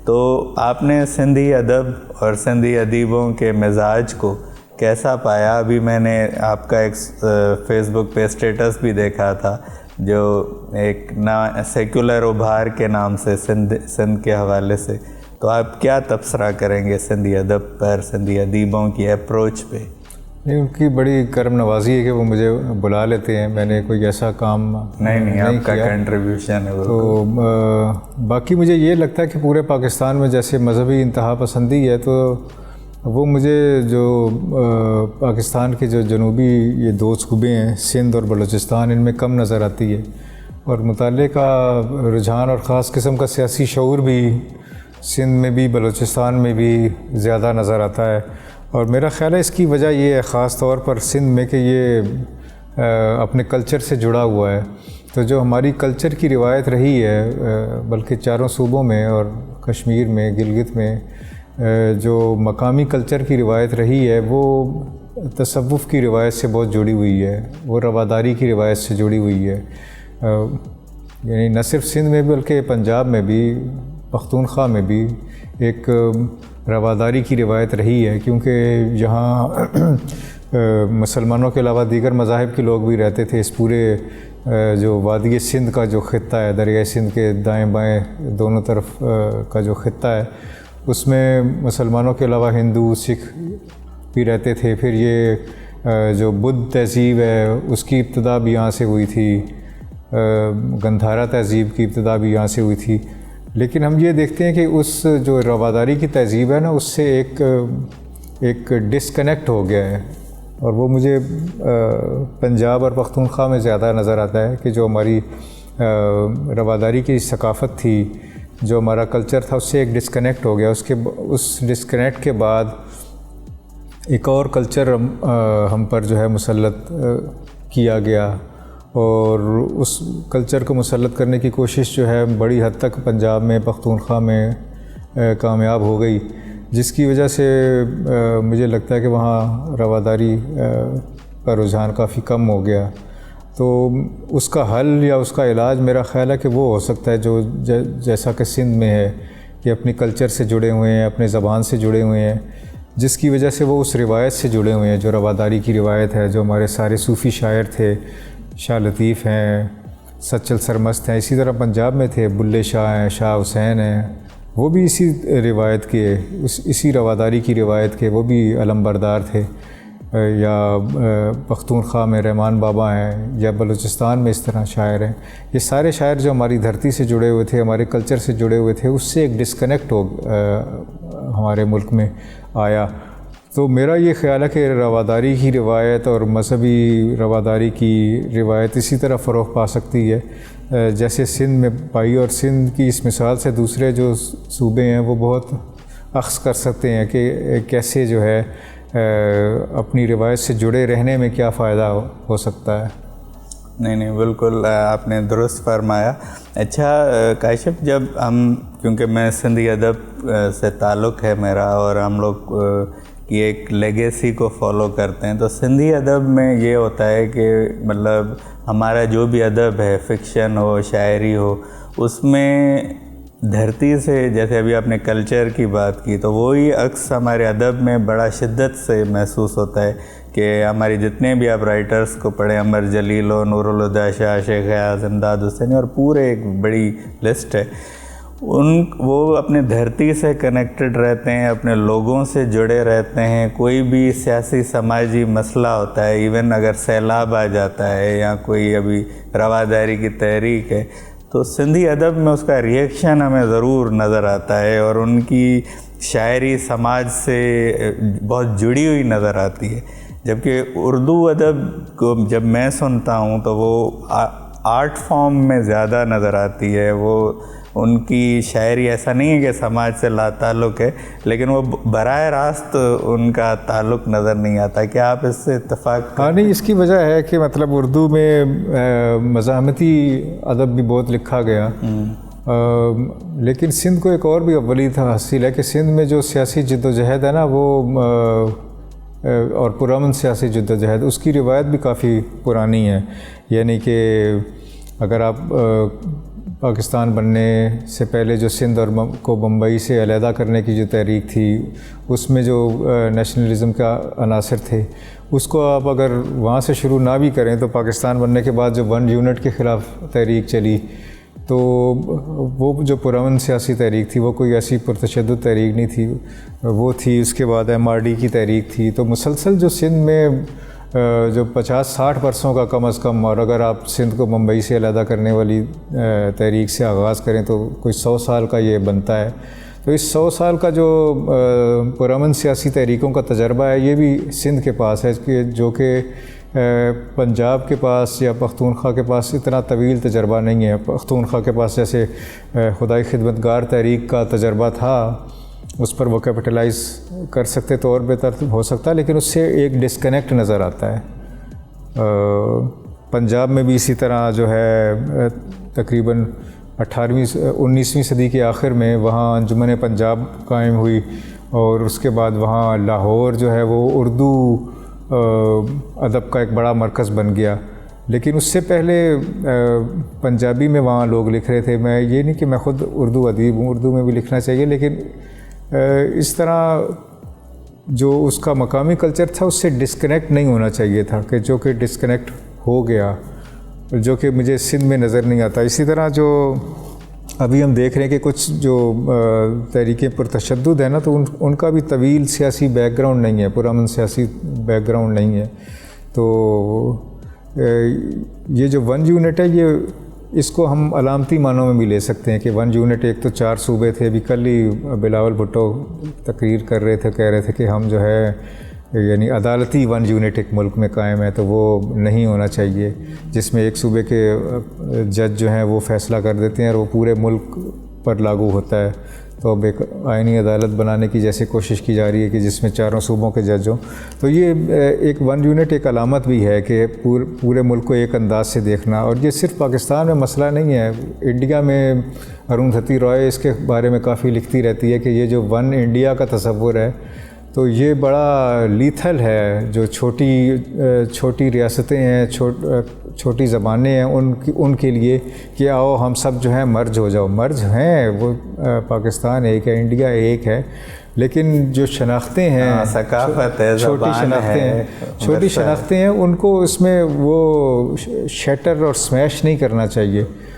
تو آپ نے سندھی ادب اور سندھی ادیبوں کے مزاج کو کیسا پایا؟ ابھی میں نے آپ کا ایک فیس بک پہ اسٹیٹس بھی دیکھا تھا جو ایک سیکولر ابھار کے نام سے سندھ کے حوالے سے، تو آپ کیا تبصرہ کریں گے سندھی ادب پر، سندھی ادیبوں کی اپروچ پہ؟ نہیں، ان کی بڑی کرم نوازی ہے کہ وہ مجھے بلا لیتے ہیں. میں نے کوئی ایسا کام نہیں آپ کا کنٹریبیوشن ہے. تو باقی مجھے یہ لگتا ہے کہ پورے پاکستان میں جیسے مذہبی انتہا پسندی ہے، تو وہ مجھے جو پاکستان کے جو جنوبی یہ دو صوبے ہیں سندھ اور بلوچستان، ان میں کم نظر آتی ہے. اور مطالعے کا رجحان اور خاص قسم کا سیاسی شعور بھی سندھ میں بھی بلوچستان میں بھی زیادہ نظر آتا ہے. اور میرا خیال ہے اس کی وجہ یہ ہے خاص طور پر سندھ میں کہ یہ اپنے کلچر سے جڑا ہوا ہے. تو جو ہماری کلچر کی روایت رہی ہے بلکہ چاروں صوبوں میں اور کشمیر میں گلگت میں جو مقامی کلچر کی روایت رہی ہے وہ تصوف کی روایت سے بہت جڑی ہوئی ہے، وہ رواداری کی روایت سے جڑی ہوئی ہے. یعنی نہ صرف سندھ میں بلکہ پنجاب میں بھی، پختونخوا میں بھی ایک رواداری کی روایت رہی ہے، کیونکہ یہاں مسلمانوں کے علاوہ دیگر مذاہب کے لوگ بھی رہتے تھے. اس پورے جو وادی سندھ کا جو خطہ ہے، دریائے سندھ کے دائیں بائیں دونوں طرف کا جو خطہ ہے، اس میں مسلمانوں کے علاوہ ہندو سکھ بھی رہتے تھے. پھر یہ جو بدھ تہذیب ہے اس کی ابتدا بھی یہاں سے ہوئی تھی، گندھارا تہذیب کی ابتدا بھی یہاں سے ہوئی تھی. لیکن ہم یہ دیکھتے ہیں کہ اس جو رواداری کی تہذیب ہے نا، اس سے ایک ڈسکنیکٹ ہو گیا ہے. اور وہ مجھے پنجاب اور پختونخوا میں زیادہ نظر آتا ہے کہ جو ہماری رواداری کی ثقافت تھی، جو ہمارا کلچر تھا، اس سے ایک ڈسکنیکٹ ہو گیا. اس ڈسکنیکٹ کے بعد ایک اور کلچر ہم پر جو ہے مسلط کیا گیا، اور اس کلچر کو مسلط کرنے کی کوشش جو ہے بڑی حد تک پنجاب میں پختونخوا میں کامیاب ہو گئی، جس کی وجہ سے مجھے لگتا ہے کہ وہاں رواداری کا رجحان کافی کم ہو گیا. تو اس کا حل یا اس کا علاج میرا خیال ہے کہ وہ ہو سکتا ہے جو جیسا کہ سندھ میں ہے کہ اپنی کلچر سے جڑے ہوئے ہیں، اپنے زبان سے جڑے ہوئے ہیں، جس کی وجہ سے وہ اس روایت سے جڑے ہوئے ہیں جو رواداری کی روایت ہے. جو ہمارے سارے صوفی شاعر تھے، شاہ لطیف ہیں، سچل سرمست ہیں، اسی طرح پنجاب میں تھے بلے شاہ ہیں، شاہ حسین ہیں، وہ بھی اسی روایت کے، اسی رواداری کی روایت کے وہ بھی علم بردار تھے. یا پختونخوا میں رحمان بابا ہیں، یا بلوچستان میں اس طرح شاعر ہیں. یہ سارے شاعر جو ہماری دھرتی سے جڑے ہوئے تھے، ہمارے کلچر سے جڑے ہوئے تھے، اس سے ایک ڈسکنیکٹ ہمارے ملک میں آیا. تو میرا یہ خیال ہے کہ رواداری کی روایت اور مذہبی رواداری کی روایت اسی طرح فروغ پا سکتی ہے جیسے سندھ میں پائی. اور سندھ کی اس مثال سے دوسرے جو صوبے ہیں وہ بہت اخذ کر سکتے ہیں کہ کیسے جو ہے اپنی روایت سے جڑے رہنے میں کیا فائدہ ہو سکتا ہے. نہیں بالکل آپ نے درست فرمایا. اچھا کاشف، جب ہم، کیونکہ میں سندھی ادب سے تعلق ہے میرا اور ہم لوگ کی ایک لیگیسی کو فالو کرتے ہیں، تو سندھی ادب میں یہ ہوتا ہے کہ مطلب ہمارا جو بھی ادب ہے، فکشن ہو، شاعری ہو، اس میں دھرتی سے، جیسے ابھی آپ نے کلچر کی بات کی، تو وہی عکس ہمارے ادب میں بڑا شدت سے محسوس ہوتا ہے کہ ہماری جتنے بھی آپ رائٹرز کو پڑھیں، عمر جلیل ہو، نور الہدیٰ شاہ، شیخ ایاز، امداد حسینی، اور پورے ایک بڑی لسٹ ہے، وہ اپنے دھرتی سے کنیکٹڈ رہتے ہیں، اپنے لوگوں سے جڑے رہتے ہیں. کوئی بھی سیاسی سماجی مسئلہ ہوتا ہے، ایون اگر سیلاب آ جاتا ہے یا کوئی ابھی رواداری کی تحریک ہے، تو سندھی ادب میں اس کا ریئیکشن ہمیں ضرور نظر آتا ہے، اور ان کی شاعری سماج سے بہت جڑی ہوئی نظر آتی ہے. جبکہ اردو ادب کو جب میں سنتا ہوں تو وہ آرٹ فارم میں زیادہ نظر آتی ہے. وہ ان کی شاعری ایسا نہیں ہے کہ سماج سے لا تعلق ہے، لیکن وہ براہ راست ان کا تعلق نظر نہیں آتا. کیا آپ اس سے اتفاق؟ ہاں نہیں، اس کی وجہ ہے کہ مطلب اردو میں مزاحمتی ادب بھی بہت لکھا گیا، لیکن سندھ کو ایک اور بھی اولی حاصل ہے کہ سندھ میں جو سیاسی جد و جہد ہے نا، وہ اور پرامن سیاسی جد و جہد، اس کی روایت بھی کافی پرانی ہے. یعنی کہ اگر آپ پاکستان بننے سے پہلے جو سندھ اور کو بمبئی سے علیحدہ کرنے کی جو تحریک تھی اس میں جو نیشنلزم کا عناصر تھے اس کو آپ اگر وہاں سے شروع نہ بھی کریں تو پاکستان بننے کے بعد جو 1 یونٹ کے خلاف تحریک چلی تو وہ جو پرامن سیاسی تحریک تھی وہ کوئی ایسی پرتشدد تحریک نہیں تھی، وہ تھی اس کے بعد MRD کی تحریک تھی. تو مسلسل جو سندھ میں جو 50-60% کا کم از کم، اور اگر آپ سندھ کو ممبئی سے علیحدہ کرنے والی تحریک سے آغاز کریں تو کوئی 100 سال کا یہ بنتا ہے. تو اس 100 سال کا جو پرامن سیاسی تحریکوں کا تجربہ ہے یہ بھی سندھ کے پاس ہے، کہ جو کہ پنجاب کے پاس یا پختونخوا کے پاس اتنا طویل تجربہ نہیں ہے. پختونخوا کے پاس جیسے خدائی خدمتگار تحریک کا تجربہ تھا، اس پر وہ کیپٹلائز کر سکتے تو اور بہتر ہو سکتا، لیکن اس سے ایک ڈسکنیکٹ نظر آتا ہے. پنجاب میں بھی اسی طرح جو ہے تقریباً 19ویں صدی کے آخر میں وہاں انجمن پنجاب قائم ہوئی، اور اس کے بعد وہاں لاہور جو ہے وہ اردو ادب کا ایک بڑا مرکز بن گیا. لیکن اس سے پہلے پنجابی میں وہاں لوگ لکھ رہے تھے. میں یہ نہیں کہ میں خود اردو ادیب ہوں، اردو میں بھی لکھنا چاہیے، لیکن اس طرح جو اس کا مقامی کلچر تھا اس سے ڈسکنیکٹ نہیں ہونا چاہیے تھا، کہ جو کہ ڈسکنیکٹ ہو گیا، جو کہ مجھے سندھ میں نظر نہیں آتا. اسی طرح جو ابھی ہم دیکھ رہے ہیں کہ کچھ جو تحریکیں پرتشدد ہیں نا، تو ان کا بھی طویل سیاسی بیک گراؤنڈ نہیں ہے، پرامن سیاسی بیک گراؤنڈ نہیں ہے. تو یہ جو 1 یونٹ ہے، یہ اس کو ہم علامتی معنوں میں بھی لے سکتے ہیں کہ 1 یونٹ، ایک تو 4 صوبے تھے. ابھی کل ہی بلاول بھٹو تقریر کر رہے تھے، کہہ رہے تھے کہ ہم جو ہے یعنی عدالتی 1 یونٹ ایک ملک میں قائم ہے، تو وہ نہیں ہونا چاہیے، جس میں ایک صوبے کے جج جو ہیں وہ فیصلہ کر دیتے ہیں اور وہ پورے ملک پر لاگو ہوتا ہے. تو اب ایک آئینی عدالت بنانے کی جیسے کوشش کی جا رہی ہے کہ جس میں 4 صوبوں کے جج ہوں. تو یہ ایک 1 یونٹ ایک علامت بھی ہے کہ پورے ملک کو ایک انداز سے دیکھنا. اور یہ صرف پاکستان میں مسئلہ نہیں ہے، انڈیا میں اروندھتی رائے اس کے بارے میں کافی لکھتی رہتی ہے کہ یہ جو 1 انڈیا کا تصور ہے تو یہ بڑا لیتھل ہے. جو چھوٹی ریاستیں ہیں، چھوٹی زبانیں ہیں، ان کے لیے کہ آؤ ہم سب جو ہیں مرج ہو جاؤ. مرج ہیں، وہ پاکستان ایک ہے، انڈیا ایک ہے، لیکن جو شناختیں ہیں، ثقافت ہے، چھوٹی شناختیں ہیں، ان کو اس میں وہ شیٹر اور سمیش نہیں کرنا چاہیے.